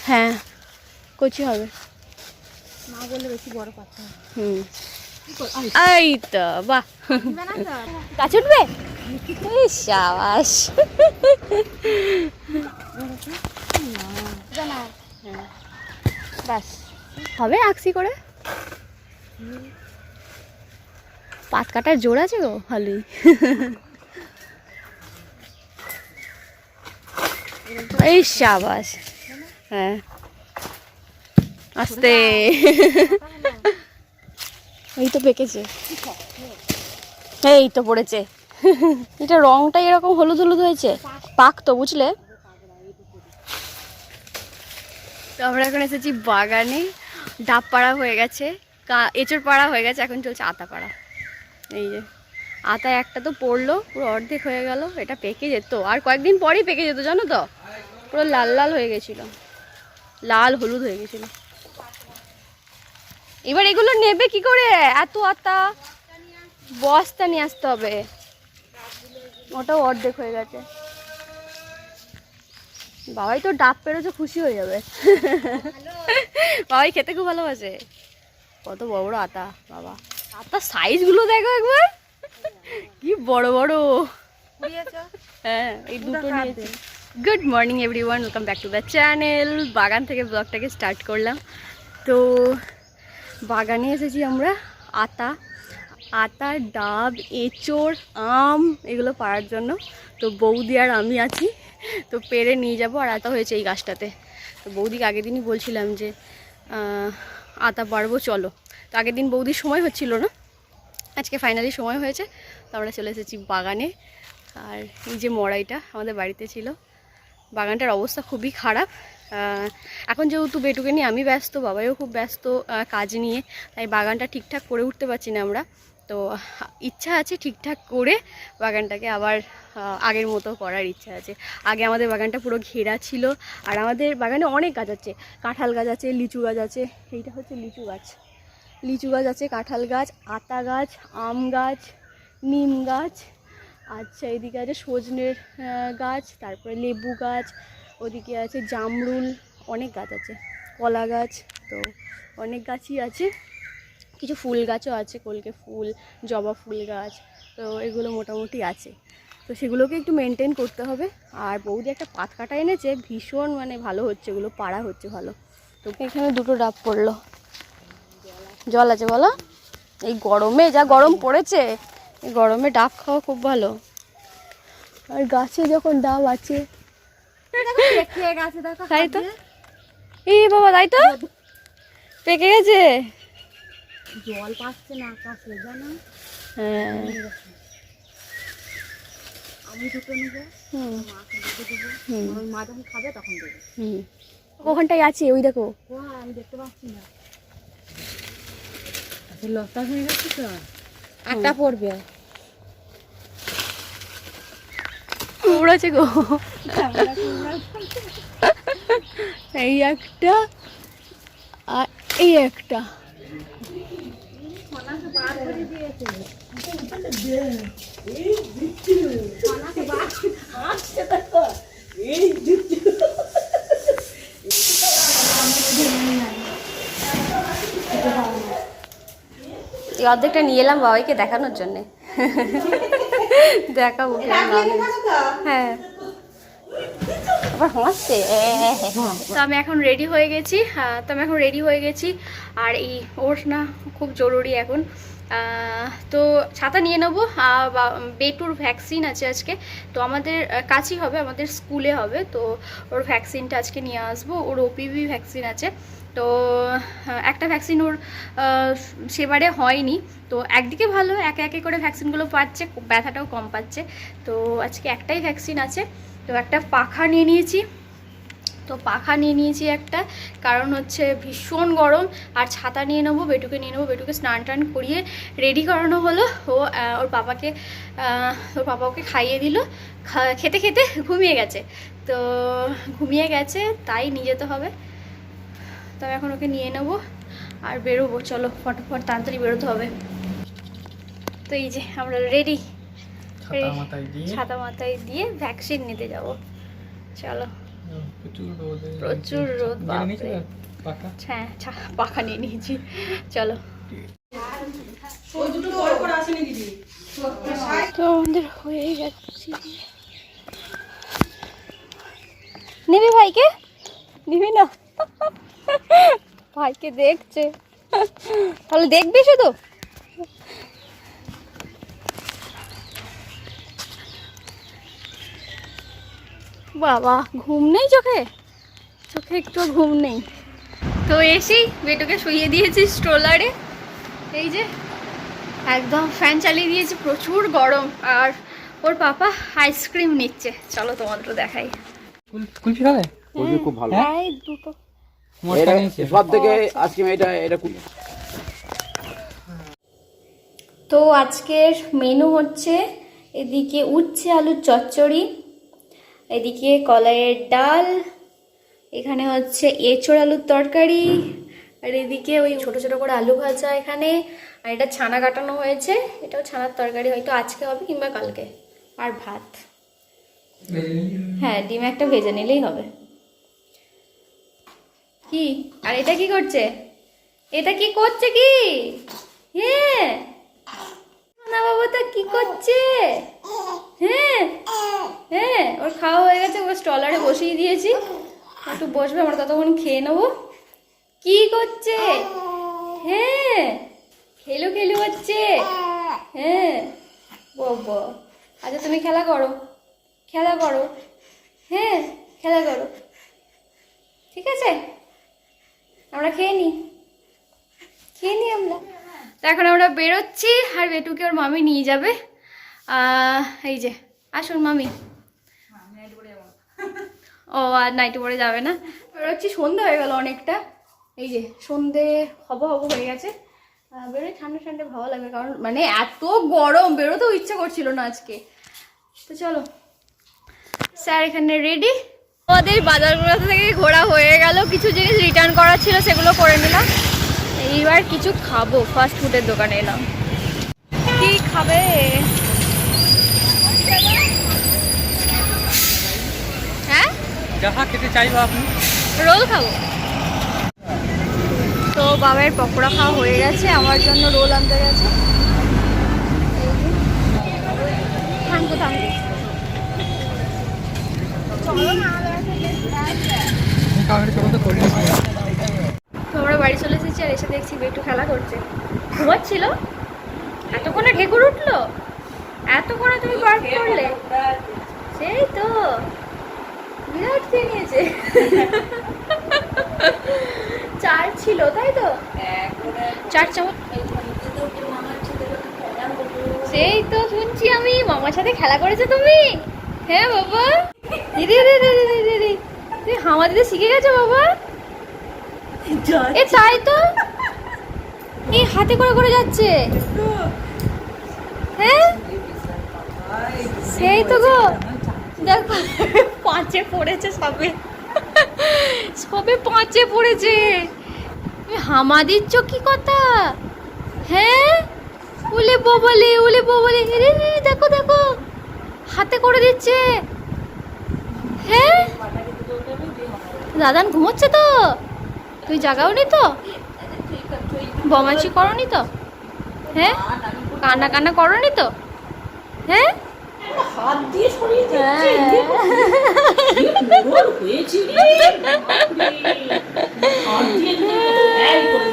হ্যাঁ কচি হবে, মা বললে বেশি বড় পাতা। এই তো বাহ, গাছ উঠবে, সাবাস। ব্যাস হবে আঁকসি করে। পাত কাটার জোর আছে গো ভালোই। এই সাবাস, হ্যাঁ আস্তে। এই তো পেকেছে, এই তো পড়েছে। এটা রংটা এরকম হলুদ হলুদ হয়েছে, পাক তো বুঝলে। তো আমরা এখন এসেছি বাগানে, ডাব পাড়া হয়ে গেছে, এঁচড় পাড়া হয়ে গেছে, এখন চলছে আতা পাড়া। এই যে আতা একটা তো পড়লো, পুরো অর্ধেক হয়ে গেল, এটা পেকে যেত আর কয়েকদিন পরেই পেকে যেত জানো তো, পুরো লাল লাল হয়ে গেছিল, লাল হলুদ হয়ে গেছিল। এবার এগুলো নেবে কি করে, এত আতা, বস্তা নিয়ে আসতে হবে, ওটাও অর্ধেক হয়ে গেছে। বাবাই তো ডাব পেরোছে, খুশি হয়ে যাবে। বাবাই খেতে খুব ভালোবাসে। কত বড় বড় আতা, বাবা আতা সাইজগুলো দেখো একবার, কি বড় বড়। হ্যাঁ এই দুটো নিয়েছি। Good morning everyone, welcome back to the channel. বাগান থেকে ব্লগটাকে স্টার্ট করলাম। তো বাগানে এসেছি আমরা আতা, আতা, ডাব, এঁচড়, আম এগুলো পাড়ার জন্য। তো বৌদি আর আমি আছি, তো পেরে নিয়ে যাব। আর আতা হয়েছে এই গাছটাতে। তো বৌদিকে আগের দিনই বলছিলাম যে আতা পারবো চলো, তো আগের দিন বৌদির সময় হচ্ছিল না, আজকে ফাইনালি সময় হয়েছে। তো আমরা চলে এসেছি বাগানে। আর এই যে মড়াইটা আমাদের বাড়িতে ছিল, বাগানটার অবস্থা খুবই খারাপ। এখন যেহেতু বেটুকে নিয়ে আমি ব্যস্ত, বাবাইও খুব ব্যস্ত কাজ নিয়ে, তাই বাগানটা ঠিকঠাক করে উঠতে পারছি না আমরা। তো ইচ্ছা আছে ঠিকঠাক করে বাগানটাকে আবার আগের মতো করার ইচ্ছা আছে। আগে আমাদের বাগানটা পুরো ঘেরা ছিল, আর আমাদের বাগানে অনেক গাছ আছে, কাঁঠাল গাছ আছে, লিচু গাছ আছে। এইটা হচ্ছে লিচু গাছ, লিচু গাছ আছে, কাঁঠাল গাছ, আতা গাছ, আম গাছ, নিম গাছ, আচ্ছা এদিকে আছে সজনের গাছ, তারপরে লেবু গাছ, ওদিকে আছে জামরুল, অনেক গাছ আছে, কলা গাছ, তো অনেক গাছই আছে। কিছু ফুল গাছও আছে, কলকে ফুল, জবা ফুল গাছ, তো এগুলো মোটামুটি আছে। তো সেগুলোকে একটু মেনটেন করতে হবে। আর বৌদি একটা পাত কাটা এনেছে, ভীষণ মানে ভালো হচ্ছে, এগুলো পাড়া হচ্ছে ভালো। তো এখানে দুটো ডাব পড়লো, জল আছে বলো। এই গরমে যা গরম পড়েছে, এই গরমে ডাব খাওয়া খুব ভালো। আর গাছে যখন ডাব আছে, তাই তো, এই বাবা তাই তো পেকে গেছে, জল পাচ্ছে না আকাশে জানো। হ্যাঁ আমি দুটো নেবো, মাকে দুটো দেবো, মা যখন খাবে তখন দেবো। ওখানটায় আছে, ওই দেখো। আমি দেখতে পাচ্ছি না, লতা হয়ে গেছে তো, আটা পড়বে। উড়েছে গো, এই একটা আর এই একটা। এই অর্ধেকটা নিয়ে এলাম বাবাইকে দেখানোর জন্যে, দেখাবো। হ্যাঁ আবার হাসছে। তো আমি এখন রেডি হয়ে গেছি, আর এই ওর না খুব জরুরি এখন। তো ছাতা নিয়ে নেবো, বেটুর ভ্যাকসিন আছে আজকে, তো আমাদের কাছেই হবে, আমাদের স্কুলে হবে, তো ওর ভ্যাকসিনটা আজকে নিয়ে আসবো। ওর ওপিভি ভ্যাকসিন আছে, তো একটা ভ্যাকসিন ওর সেবারে হয়নি, তো একদিকে ভালো, একে একে করে ভ্যাকসিনগুলো পাচ্ছে, ব্যথাটাও কম পাচ্ছে। তো আজকে একটাই ভ্যাকসিন আছে। তো একটা পাখা নিয়ে নিয়েছি, একটা, কারণ হচ্ছে ভীষণ গরম। আর ছাতা নিয়ে নেবো, বেটুকে স্নান টান করিয়ে রেডি করানো হলো। ওর পাপা ওকে খাইয়ে দিল, খেতে খেতে ঘুমিয়ে গেছে, তাই নিয়ে যেতে হবে। তবে এখন ওকে নিয়ে নেবো আর বেরোবো, চলো ফটাফট তাড়াতাড়ি বেরোতে হবে। তো এই যে আমরা রেডি, ছাতা মাথায় দিয়ে ভ্যাকসিন নিতে যাব, চলো। প্রচুর রোদ, বাপরে। হ্যাঁ, পাখা নিয়ে নিয়েছি, চলো। তো আমাদের হয়ে যাচ্ছে। নিবি ভাইকে? নিবি না? ভাইকে দেখছে, তাহলে দেখবি শুধু। বাবা, ঘুম নেই চোখে? চোখে একটু ঘুম নেই। তো এসেই বেটুকে শুইয়ে দিয়েছি স্ট্রোলারে। এই যে একদম ফ্যান চালিয়ে দিয়েছি, প্রচুর গরম। আর ওর পাপা আইসক্রিম নিচ্ছে, চলো তোমাদের দেখাই। কুলফি খাবে? কুলফি খুব ভালো। এই দুটো সব থেকে আইসক্রিম এটা তো আজকের মেনু হচ্ছে এদিকে উচ্ছে আলুর চচ্চড়ি, এদিকে কলাইয়ের ডাল, এখানে হচ্ছে এঁচোড় আলুর তরকারি, আর এদিকে ওই ছোট ছোট করে আলু ভাজা এখানে, আর এটা ছানা কাটানো হয়েছে, এটাও ছানার তরকারি, হয়তো আজকে হবে কিংবা কালকে। আর ভাত, হ্যাঁ ডিম একটা ভেজে নিলেই হবে। কি আর এটা কি করছে? এটা কি করছে কি? হ্যাঁ না বাবা, তা কি করছে? হ্যাঁ হ্যাঁ, ওর খাওয়া হয়ে গেছে, ওর স্টলারে বসিয়ে দিয়েছি, একটু বসবে, আমরা ততক্ষণ খেয়ে নেবো। কি করছে? হ্যাঁ খেলু খেলু হচ্ছে। হ্যাঁ বাবা, আচ্ছা তুমি খেলা করো, খেলা করো, হ্যাঁ খেলা করো, ঠিক আছে? আমরা খেয়ে নিই আমরা। তো এখন আমরা বেরোচ্ছি, আর বেটুকে ওর মামি নিয়ে যাবে। এই যে আসুন মামি। ও আর নাইটে পরে যাবে না, বেরোচ্ছি। সন্ধে হয়ে গেল অনেকটা, এই যে সন্ধে হব হয়ে গেছে। বেরোই, ঠান্ডা ঠান্ডা ভালো লাগবে, কারণ মানে এত গরম, বেরোতেও ইচ্ছা করছিল না আজকে। তো চলো, স্যার এখানে রেডি। আমাদের বাজারগুলো থেকে ঘোরা হয়ে গেল, কিছু জিনিস রিটার্ন করা ছিল সেগুলো করে নিলাম। এইবার কিছু খাবো, ফাস্ট ফুডের দোকানে এলাম। কি খাবে? হ্যাঁ যাহা খেতে চাইবো আপনি। রোল খাবো। তো বাবার পকোড়া খাওয়া হয়ে গেছে, আমার জন্য রোল আনতে গেছে। Thank you thank you. তো আমরা বাড়ি চলে এসেছি, আর এসে দেখছি বেটু খেলা করছে। ঘুমাচ্ছিল, এতক্ষণে ঢেকুর উঠলো, এতক্ষণে তুমি বার করলে? সেই তো বিরাট খেয়ে নিয়েছে। চার ছিল তাই তো, 4 চামচ। সেই তো শুনছি আমি, মামার সাথে খেলা করেছো তুমি? হ্যাঁ বাবা, দিদি দিদি দিদি দিদি, তুমি হামা দিতে শিখে গেছো বাবা? এ তাই তো, এই হাতে করে করে যাচ্ছে। হ্যাঁ সেই তো গো, দেখো 5-এ পড়েছে, সবে 5-এ পড়েছে। তুমি হামা দিচ্ছ কি কথা? হ্যাঁ উলে ববলে, উলে ববলে, দেখো দেখো হাতে করে দিচ্ছে। হ্যাঁ দাদান ঘুমোচ্ছে তো, তুই জাগাওনি তো? বমাচি করনি তো? হ্যাঁ কান্না কান্না করনি তো? হ্যাঁ হাত দিয়ে সরিয়ে দিচ্ছে, মোড়ল হয়েছে রে, হাত দিয়ে এই করে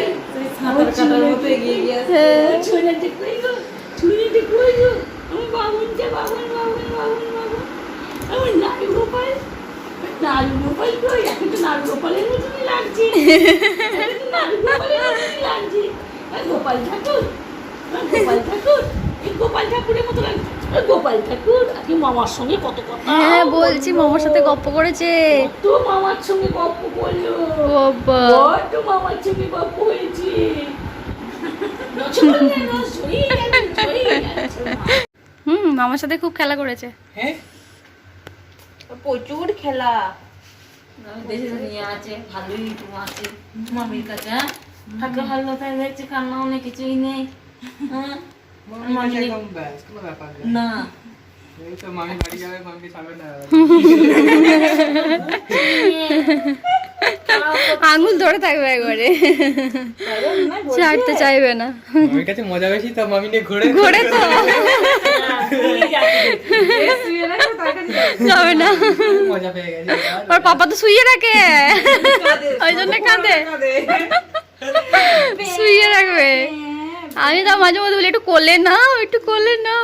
দিচ্ছে। সাঁতার কাটার মতো এগিয়ে গিয়েছে, ছুঁড়েতে কই গো, ছুঁড়েতে কই গো, আমি বাবুনকে বাবুন বাবুন বাবুন বাবুন, আমার নারী গোপাল, নারী গোপাল কই? এখন তো নারী গোপালের মতনই লাগছে, নারী গোপালের মতনই লাগছে। গোপাল ঠাকুর, গোপাল ঠাকুর, গোপাল ঠাকুরের মতো লাগছে। গোপাল ঠাকুর আজকে মামার সঙ্গে কত কথা। হ্যাঁ বলছি, মামার সাথে গপ্প করেছে। তো মামার সঙ্গে গপ্প করলো, বাবা তো মামার সঙ্গে গপ্প হয়েছে। মামার সাথে খুব খেলা করেছে। হ্যাঁ প্রচুর খেলা, দেশে দুনিয়া আছে, ভালোই আছে মামির কাছে। থাকে ভালো তাই দেখছে, কান্না অনেক কিছুই নেই। না এই তো মামি বাড়ি যাবে, মামিকে ছাড়বে না। আঙুল ধরে থাকবে একবারে, ছাড়তে চাইবে না। মামির কাছে মজা বেশি তো, মামি নিয়ে ঘুরে ঘোরে তো যাবে না, মজা পেয়ে গেছে। ওর পাপা তো শুইয়ে রাখে, ওই জন্য কাঁদে, শুইয়ে রাখবে। আমি তো মাঝে মধ্যে বলি একটু কোলে নাও, একটু কোলে নাও।